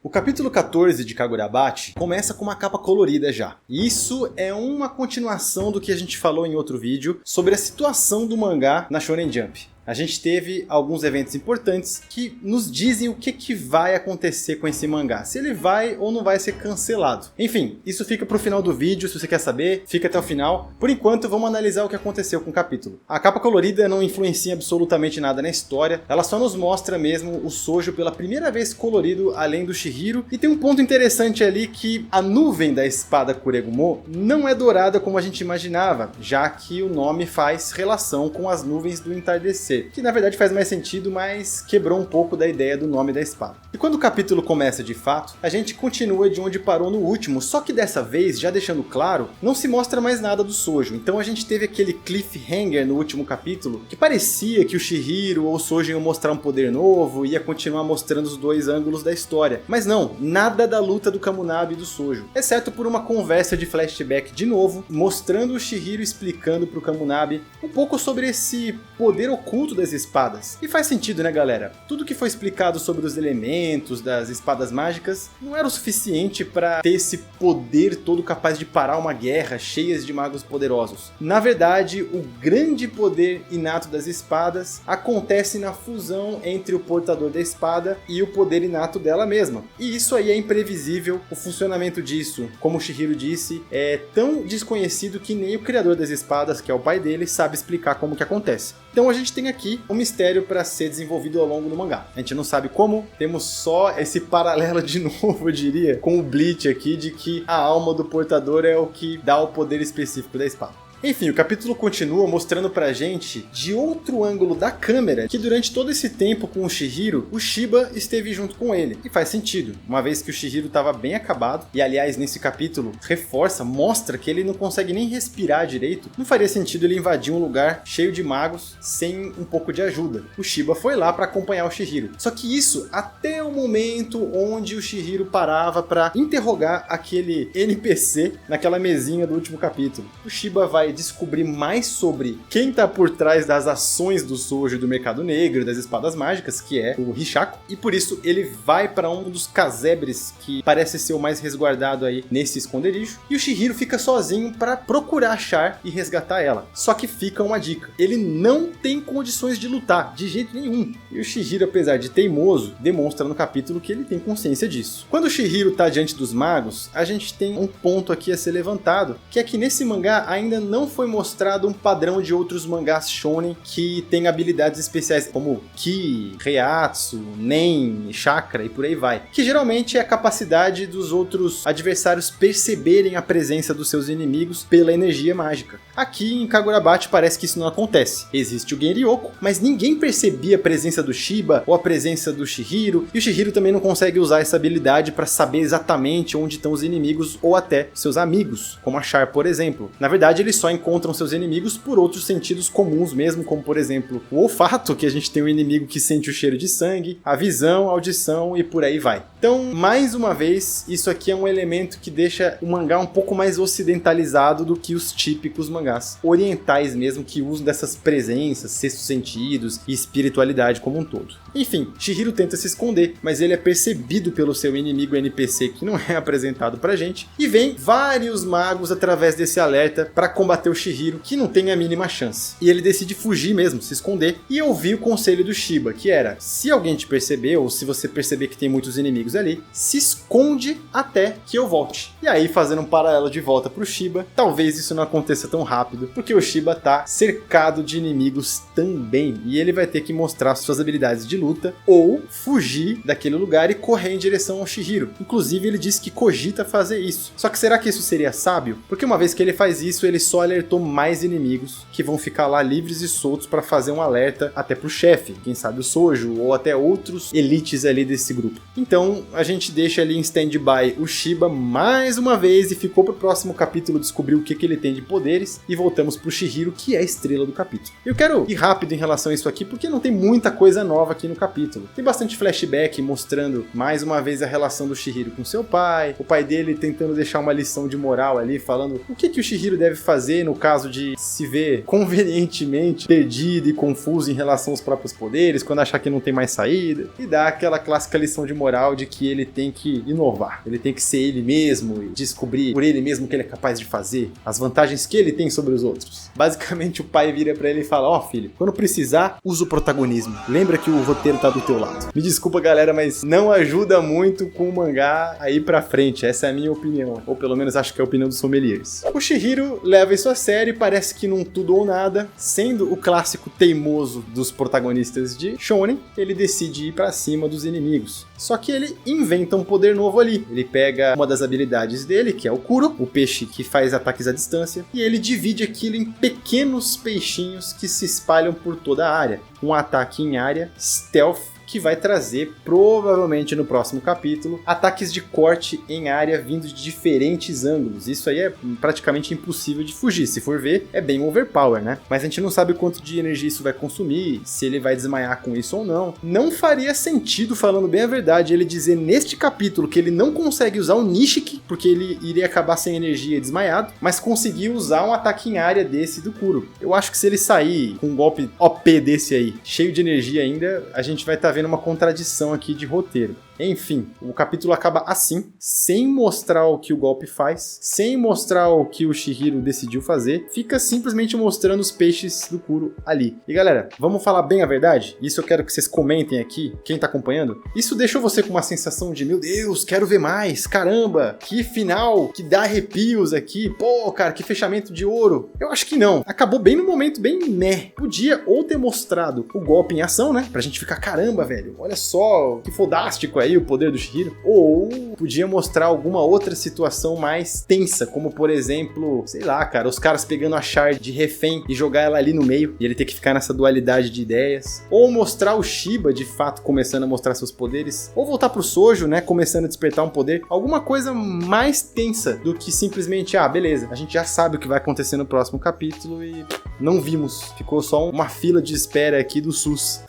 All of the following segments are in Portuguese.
O capítulo 14 de Kagurabachi começa com uma capa colorida já. E isso é uma continuação do que a gente falou em outro vídeo sobre a situação do mangá na Shonen Jump. A gente teve alguns eventos importantes que nos dizem o que vai acontecer com esse mangá. Se ele vai ou não vai ser cancelado. Enfim, isso fica pro final do vídeo, se você quer saber, fica até o final. Por enquanto, vamos analisar o que aconteceu com o capítulo. A capa colorida não influencia absolutamente nada na história. Ela só nos mostra mesmo o Sojo pela primeira vez colorido, além do Chihiro. E tem um ponto interessante ali que a nuvem da espada Kuregumo não é dourada como a gente imaginava, já que o nome faz relação com as nuvens do entardecer. Que na verdade faz mais sentido, mas quebrou um pouco da ideia do nome da espada. E quando o capítulo começa de fato, a gente continua de onde parou no último, só que dessa vez, já deixando claro, não se mostra mais nada do Sojo. Então a gente teve aquele cliffhanger no último capítulo, que parecia que o Chihiro ou o Sojo iam mostrar um poder novo, ia continuar mostrando os dois ângulos da história. Mas não, nada da luta do Kamunabi e do Sojo, exceto por uma conversa de flashback de novo, mostrando o Chihiro explicando pro Kamunabi um pouco sobre esse poder oculto das espadas. E faz sentido, né, galera? Tudo que foi explicado sobre os elementos das espadas mágicas não era o suficiente para ter esse poder todo capaz de parar uma guerra cheia de magos poderosos. Na verdade, o grande poder inato das espadas acontece na fusão entre o portador da espada e o poder inato dela mesma. E isso aí é imprevisível. O funcionamento disso, como o Chihiro disse, é tão desconhecido que nem o criador das espadas, que é o pai dele, sabe explicar como que acontece. Então a gente tem aqui um mistério para ser desenvolvido ao longo do mangá. A gente não sabe como, temos só esse paralelo de novo, eu diria, com o Bleach aqui, de que a alma do portador é o que dá o poder específico da espada. Enfim, o capítulo continua mostrando pra gente, de outro ângulo da câmera, que durante todo esse tempo com o Chihiro, o Shiba esteve junto com ele. E faz sentido, uma vez que o Chihiro estava bem acabado, e aliás nesse capítulo reforça, mostra que ele não consegue nem respirar direito, não faria sentido ele invadir um lugar cheio de magos sem um pouco de ajuda. O Shiba foi lá pra acompanhar o Chihiro. Só que isso até o momento onde o Chihiro parava pra interrogar aquele NPC naquela mesinha do último capítulo. O Shiba vai descobrir mais sobre quem tá por trás das ações do Sojo do mercado negro, das espadas mágicas, que é o Hishako, e por isso ele vai para um dos casebres que parece ser o mais resguardado aí nesse esconderijo, e o Chihiro fica sozinho para procurar achar e resgatar ela. Só que fica uma dica, ele não tem condições de lutar, de jeito nenhum. E o Chihiro, apesar de teimoso, demonstra no capítulo que ele tem consciência disso. Quando o Chihiro tá diante dos magos, a gente tem um ponto aqui a ser levantado, que é que nesse mangá ainda não foi mostrado um padrão de outros mangás shonen que tem habilidades especiais como Ki, Reiatsu, Nen, Chakra e por aí vai, que geralmente é a capacidade dos outros adversários perceberem a presença dos seus inimigos pela energia mágica. Aqui em Kagurabachi parece que isso não acontece. Existe o Genryoko, mas ninguém percebia a presença do Shiba ou a presença do Chihiro, e o Chihiro também não consegue usar essa habilidade para saber exatamente onde estão os inimigos ou até seus amigos, como a Char, por exemplo. Na verdade, ele só encontram seus inimigos por outros sentidos comuns mesmo, como por exemplo o olfato, que a gente tem um inimigo que sente o cheiro de sangue, a visão, a audição e por aí vai. Então, mais uma vez, isso aqui é um elemento que deixa o mangá um pouco mais ocidentalizado do que os típicos mangás orientais mesmo, que usam dessas presenças, sextos sentidos e espiritualidade como um todo. Enfim, Chihiro tenta se esconder, mas ele é percebido pelo seu inimigo NPC, que não é apresentado pra gente, e vem vários magos através desse alerta para combater o Chihiro, que não tem a mínima chance. E ele decide fugir mesmo, se esconder, e ouvir o conselho do Shiba, que era, se alguém te perceber, ou se você perceber que tem muitos inimigos ali, se esconde até que eu volte. E aí, fazendo um paralelo de volta pro Shiba, talvez isso não aconteça tão rápido, porque o Shiba tá cercado de inimigos também, e ele vai ter que mostrar suas habilidades de luta, ou fugir daquele lugar e correr em direção ao Chihiro. Inclusive, ele disse que cogita fazer isso. Só que será que isso seria sábio? Porque uma vez que ele faz isso, ele só alertou mais inimigos que vão ficar lá livres e soltos para fazer um alerta até pro chefe, quem sabe o Sojo, ou até outros elites ali desse grupo. Então a gente deixa ali em stand-by o Shiba mais uma vez e ficou pro próximo capítulo descobrir o que ele tem de poderes, e voltamos pro Chihiro, que é a estrela do capítulo. Eu quero ir rápido em relação a isso aqui, porque não tem muita coisa nova aqui no capítulo. Tem bastante flashback mostrando mais uma vez a relação do Chihiro com seu pai, o pai dele tentando deixar uma lição de moral ali, falando o que o Chihiro deve fazer você, no caso de se ver convenientemente perdido e confuso em relação aos próprios poderes, quando achar que não tem mais saída, e dar aquela clássica lição de moral de que ele tem que inovar, ele tem que ser ele mesmo e descobrir por ele mesmo o que ele é capaz de fazer, as vantagens que ele tem sobre os outros. Basicamente o pai vira pra ele e fala: ó, filho, quando precisar, usa o protagonismo, lembra que o roteiro tá do teu lado. Me desculpa, galera, mas não ajuda muito com o mangá a ir pra frente, essa é a minha opinião, ou pelo menos acho que é a opinião dos sommeliers. O Chihiro leva isso a sério e parece que num tudo ou nada, sendo o clássico teimoso dos protagonistas de shonen, ele decide ir pra cima dos inimigos. Só que ele inventa um poder novo ali. Ele pega uma das habilidades dele, que é o Kuro, o peixe que faz ataques à distância, e ele divide aquilo em pequenos peixinhos que se espalham por toda a área. Um ataque em área, stealth, que vai trazer, provavelmente no próximo capítulo, ataques de corte em área vindo de diferentes ângulos. Isso aí é praticamente impossível de fugir. Se for ver, é bem overpower, né? Mas a gente não sabe quanto de energia isso vai consumir, se ele vai desmaiar com isso ou não. Não faria sentido, falando bem a verdade, ele dizer neste capítulo que ele não consegue usar o Nishiki, porque ele iria acabar sem energia e desmaiado, mas conseguir usar um ataque em área desse do Kuro. Eu acho que se ele sair com um golpe OP desse aí, cheio de energia ainda, a gente vai estar vendo uma contradição aqui de roteiro. Enfim, o capítulo acaba assim, sem mostrar o que o golpe faz, sem mostrar o que o Chihiro decidiu fazer, fica simplesmente mostrando os peixes do Kuro ali. E galera, vamos falar bem a verdade? Isso eu quero que vocês comentem aqui, quem tá acompanhando. Isso deixou você com uma sensação de, meu Deus, quero ver mais, caramba, que final, que dá arrepios aqui, pô, cara, que fechamento de ouro. Eu acho que não, acabou bem no momento, bem meh. Podia ou ter mostrado o golpe em ação, né, pra gente ficar, caramba, velho, olha só, que fodástico aí o poder do Chihiro, ou podia mostrar alguma outra situação mais tensa, como por exemplo, sei lá, cara, os caras pegando a Char de refém e jogar ela ali no meio, e ele ter que ficar nessa dualidade de ideias, ou mostrar o Shiba de fato começando a mostrar seus poderes, ou voltar pro Sojo, né, começando a despertar um poder, alguma coisa mais tensa do que simplesmente, beleza, a gente já sabe o que vai acontecer no próximo capítulo e não vimos, ficou só uma fila de espera aqui do SUS.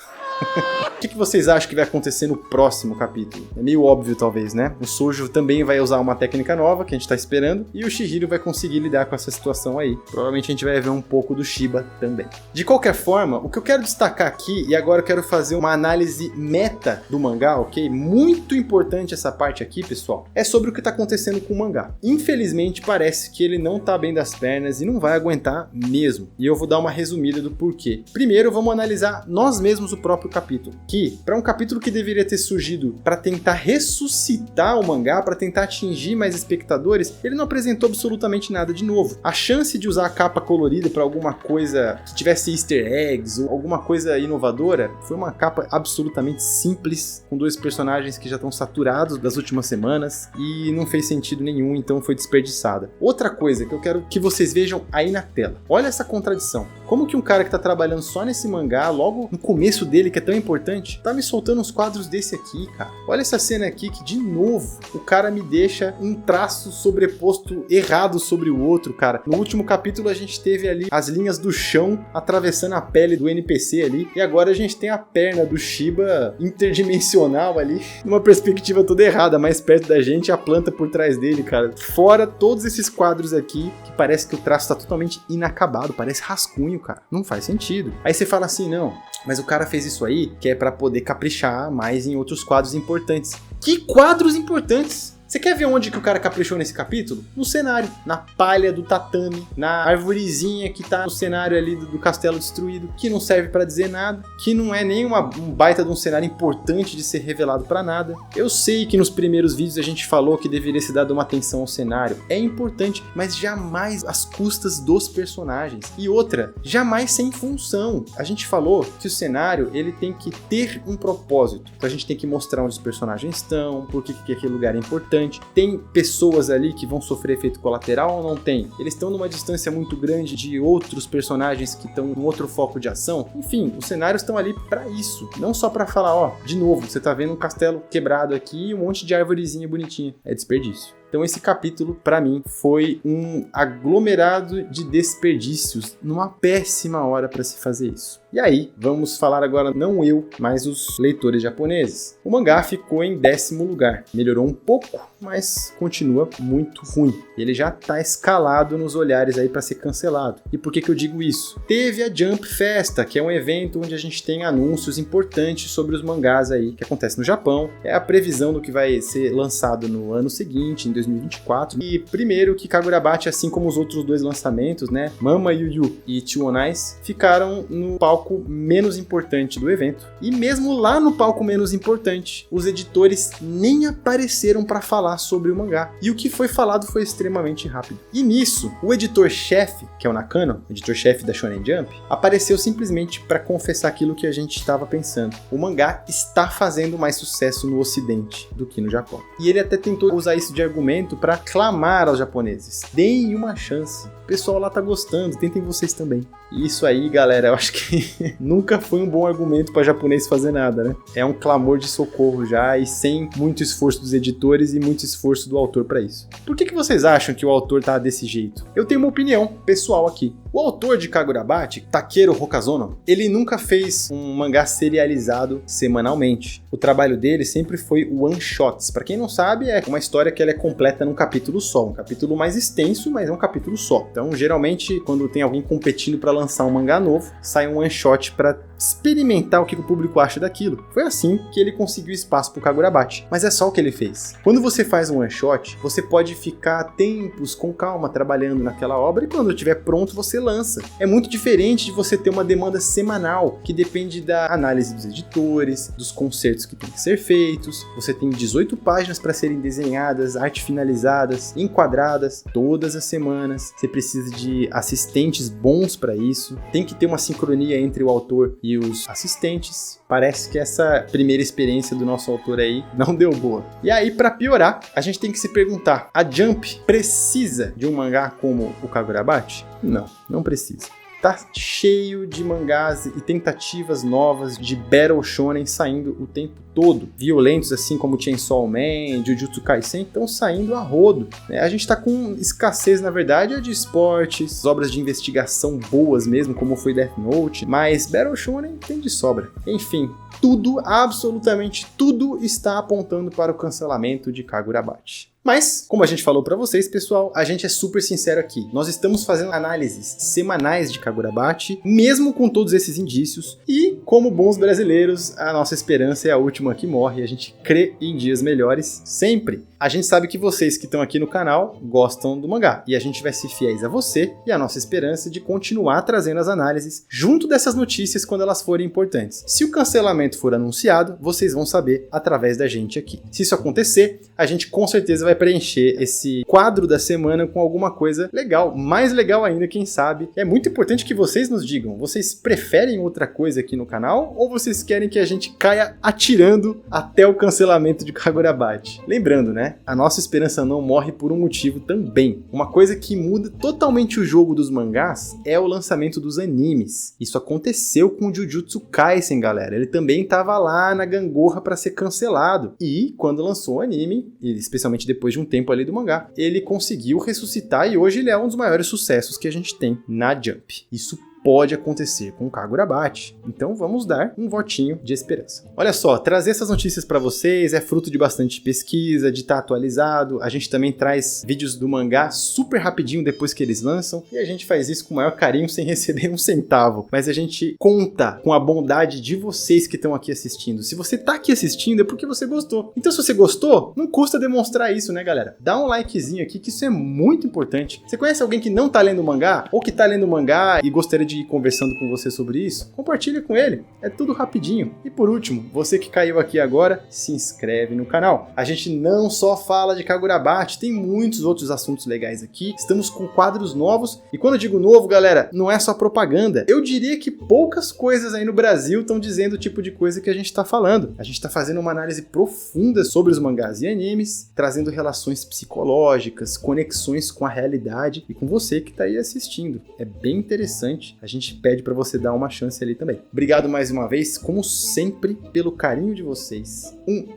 O que vocês acham que vai acontecer no próximo capítulo? É meio óbvio, talvez, né? O Sojo também vai usar uma técnica nova, que a gente tá esperando, e o Chihiro vai conseguir lidar com essa situação aí. Provavelmente a gente vai ver um pouco do Shiba também. De qualquer forma, o que eu quero destacar aqui, e agora eu quero fazer uma análise meta do mangá, ok? Muito importante essa parte aqui, pessoal, é sobre o que tá acontecendo com o mangá. Infelizmente, parece que ele não tá bem das pernas e não vai aguentar mesmo. E eu vou dar uma resumida do porquê. Primeiro, vamos analisar nós mesmos o próprio capítulo, que para um capítulo que deveria ter surgido para tentar ressuscitar o mangá, para tentar atingir mais espectadores, ele não apresentou absolutamente nada de novo. A chance de usar a capa colorida para alguma coisa que tivesse easter eggs ou alguma coisa inovadora, foi uma capa absolutamente simples, com dois personagens que já estão saturados das últimas semanas e não fez sentido nenhum, então foi desperdiçada. Outra coisa que eu quero que vocês vejam aí na tela, olha essa contradição. Como que um cara que tá trabalhando só nesse mangá, logo no começo dele, que é tão importante, tá me soltando uns quadros desse aqui, cara. Olha essa cena aqui que, de novo, o cara me deixa um traço sobreposto errado sobre o outro, cara. No último capítulo a gente teve ali as linhas do chão atravessando a pele do NPC ali, e agora a gente tem a perna do Shiba interdimensional ali, numa perspectiva toda errada, mais perto da gente e a planta por trás dele, cara. Fora todos esses quadros aqui, que parece que o traço tá totalmente inacabado, parece rascunho, cara. Não faz sentido. Aí você fala assim, não, mas o cara fez isso aí que é pra poder caprichar mais em outros quadros importantes. Que quadros importantes? Você quer ver onde que o cara caprichou nesse capítulo? No cenário, na palha do tatame, na arvorezinha que tá no cenário ali do castelo destruído, que não serve pra dizer nada, que não é nem um baita de um cenário importante de ser revelado pra nada. Eu sei que nos primeiros vídeos a gente falou que deveria se dar uma atenção ao cenário. É importante, mas jamais às custas dos personagens. E outra, jamais sem função. A gente falou que o cenário ele tem que ter um propósito. Então a gente tem que mostrar onde os personagens estão, por que aquele lugar é importante. Tem pessoas ali que vão sofrer efeito colateral ou não tem? Eles estão numa distância muito grande de outros personagens que estão em outro foco de ação? Enfim, os cenários estão ali para isso. Não só para falar, de novo, você tá vendo um castelo quebrado aqui e um monte de árvorezinha bonitinha. É desperdício. Então esse capítulo, pra mim, foi um aglomerado de desperdícios numa péssima hora pra se fazer isso. E aí, vamos falar agora não eu, mas os leitores japoneses. O mangá ficou em 10º lugar. Melhorou um pouco, mas continua muito ruim. Ele já tá escalado nos olhares aí pra ser cancelado. E por que eu digo isso? Teve a Jump Festa, que é um evento onde a gente tem anúncios importantes sobre os mangás aí, que acontece no Japão. É a previsão do que vai ser lançado no ano seguinte, em 2024. E primeiro que Kagurabachi, assim como os outros dois lançamentos, né, Mama Yu Yu e Two on Ice, ficaram no palco menos importante do evento. E mesmo lá no palco menos importante, os editores nem apareceram para falar sobre o mangá. E o que foi falado foi extremamente rápido. E nisso, o editor-chefe, que é o Nakano, editor-chefe da Shonen Jump, apareceu simplesmente para confessar aquilo que a gente estava pensando. O mangá está fazendo mais sucesso no Ocidente do que no Japão. E ele até tentou usar isso de argumento para clamar aos japoneses: deem uma chance. O pessoal lá tá gostando, tentem vocês também. E isso aí, galera, eu acho que nunca foi um bom argumento para japonês fazer nada, né? É um clamor de socorro já, e sem muito esforço dos editores e muito esforço do autor para isso. Por que vocês acham que o autor tá desse jeito? Eu tenho uma opinião pessoal aqui. O autor de Kagurabachi, Takeru Hokazono, ele nunca fez um mangá serializado semanalmente. O trabalho dele sempre foi one-shots. Para quem não sabe, é uma história que ela é completa num capítulo só. Um capítulo mais extenso, mas é um capítulo só. Então, geralmente, quando tem alguém competindo para lançar um mangá novo, sai um one-shot para experimentar o que o público acha daquilo. Foi assim que ele conseguiu espaço pro Kagurabachi. Mas é só o que ele fez. Quando você faz um one-shot, você pode ficar tempos com calma trabalhando naquela obra, e quando estiver pronto, você lança. É muito diferente de você ter uma demanda semanal, que depende da análise dos editores, dos concertos que tem que ser feitos. Você tem 18 páginas para serem desenhadas, arte finalizadas, enquadradas, todas as semanas. Você precisa de assistentes bons para isso. Tem que ter uma sincronia entre o autor e os assistentes. Parece que essa primeira experiência do nosso autor aí não deu boa. E aí, para piorar, a gente tem que se perguntar: a Jump precisa de um mangá como o Kagurabachi? Não, não precisa. Tá cheio de mangás e tentativas novas de Battle Shonen saindo o tempo todo. Violentos assim como Chainsaw Man, Jujutsu Kaisen estão saindo a rodo. A gente tá com escassez, na verdade, de esportes, obras de investigação boas mesmo, como foi Death Note, mas Battle Shonen tem de sobra. Enfim, tudo, absolutamente tudo está apontando para o cancelamento de Kagurabachi. Mas, como a gente falou pra vocês, pessoal, a gente é super sincero aqui. Nós estamos fazendo análises semanais de Kagurabachi, mesmo com todos esses indícios, e, como bons brasileiros, a nossa esperança é a última que morre, e a gente crê em dias melhores sempre. A gente sabe que vocês que estão aqui no canal gostam do mangá, e a gente vai ser fiéis a você e a nossa esperança de continuar trazendo as análises junto dessas notícias quando elas forem importantes. Se o cancelamento for anunciado, vocês vão saber através da gente aqui. Se isso acontecer, a gente com certeza vai preencher esse quadro da semana com alguma coisa legal, mais legal ainda, quem sabe. É muito importante que vocês nos digam, vocês preferem outra coisa aqui no canal ou vocês querem que a gente caia atirando até o cancelamento de Kagurabachi? Lembrando, né? A nossa esperança não morre por um motivo também. Uma coisa que muda totalmente o jogo dos mangás é o lançamento dos animes. Isso aconteceu com o Jujutsu Kaisen, galera. Ele também estava lá na gangorra para ser cancelado. E quando lançou o anime, especialmente depois de um tempo ali do mangá, ele conseguiu ressuscitar e hoje ele é um dos maiores sucessos que a gente tem na Jump. Isso pode acontecer com o Kagurabachi. Então vamos dar um votinho de esperança. Olha só, trazer essas notícias para vocês é fruto de bastante pesquisa, de estar atualizado. A gente também traz vídeos do mangá super rapidinho depois que eles lançam, e a gente faz isso com o maior carinho sem receber um centavo. Mas a gente conta com a bondade de vocês que estão aqui assistindo. Se você tá aqui assistindo é porque você gostou. Então se você gostou, não custa demonstrar isso, né, galera? Dá um likezinho aqui, que isso é muito importante. Você conhece alguém que não tá lendo mangá, ou que tá lendo mangá e gostaria de ir conversando com você sobre isso? Compartilha com ele, é tudo rapidinho. E por último, você que caiu aqui agora, se inscreve no canal. A gente não só fala de Kagurabachi, tem muitos outros assuntos legais aqui. Estamos com quadros novos, e quando eu digo novo, galera, não é só propaganda. Eu diria que poucas coisas aí no Brasil estão dizendo o tipo de coisa que a gente está falando. A gente está fazendo uma análise profunda sobre os mangás e animes, trazendo relações psicológicas, conexões com a realidade e com você que está aí assistindo. É bem interessante. A gente pede para você dar uma chance ali também. Obrigado mais uma vez, como sempre, pelo carinho de vocês. Um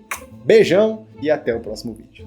beijão e até o próximo vídeo.